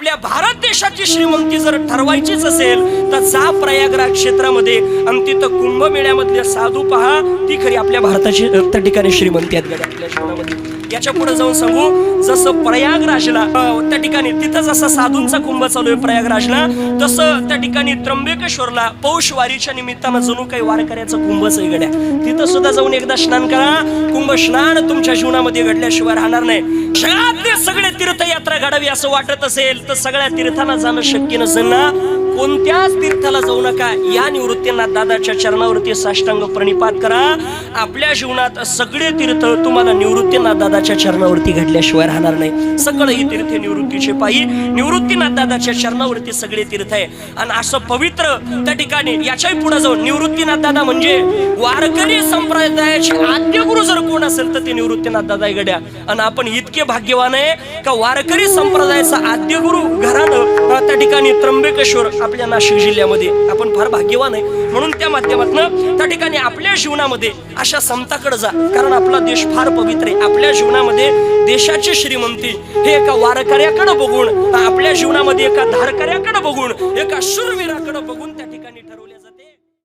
आपल्या भारत देशाची श्रीमंती जर ठरवायचीच असेल तर जा प्रयागराज क्षेत्रामध्ये आणि तिथं कुंभमेळ्यामधले साधू पहा, ती खरी आपल्या भारताची त्या ठिकाणी श्रीमंती आहेत आपल्या जीवनामध्ये. याच्या पुढे जाऊन सांगू, जसं प्रयागराजला त्या ठिकाणी तिथं जसं साधूंचा कुंभ चालू आहे प्रयागराजला, तसं त्या ठिकाणी त्र्यंबकेश्वरला पौष वारीच्या निमित्तानं जणू काही वारकऱ्याचं कुंभच आहे गड्या. तिथं सुद्धा जाऊन एकदा स्नान करा. कुंभ स्नान तुमच्या जीवनामध्ये घडल्याशिवाय राहणार नाही. जगातले सगळे तीर्थयात्रा घडावी असं वाटत असेल तर सगळ्या तीर्थांना जाणं शक्य नसेल ना, कोणत्याच तीर्थाला जाऊ नका. या निवृत्तीनाथ दादाच्या चरणावरती साष्टांग प्रणिपात करा. आपल्या जीवनात सगळे तीर्थ तुम्हाला निवृत्तीनाथ दादाच्या चरणावरती घडल्याशिवाय राहणार नाही. सगळे तीर्थ निवृत्तीचे पायी निवृत्तीनाथ दादाच्या चरणावरती सगळे तीर्थ आहे. आणि असं पवित्र त्या ठिकाणी याच्याही पुढे जाऊन निवृत्तीनाथ दादा म्हणजे वारकरी संप्रदायाचे आद्य गुरु जर कोण असेल तर ते निवृत्तीनाथ दादा गड्या. आणि आपण इतके भाग्यवान आहे का वारकरी संप्रदायाचा आद्य गुरु घराणं त्या ठिकाणी त्र्यंबकेश्वर आपल्या नाशिक जिल्ह्यामध्ये आपण फार भाग्यवान आहे. म्हणून त्या माध्यमातून त्या ठिकाणी आपल्या जीवनामध्ये अशा समताकडे जा, कारण आपला देश फार पवित्र आहे. आपल्या जीवनामध्ये देशाची श्रीमंती हे एका वारकऱ्याकडे बघून, आपल्या जीवनामध्ये एका धारकऱ्याकडे बघून, एका शूरवीराकडे बघून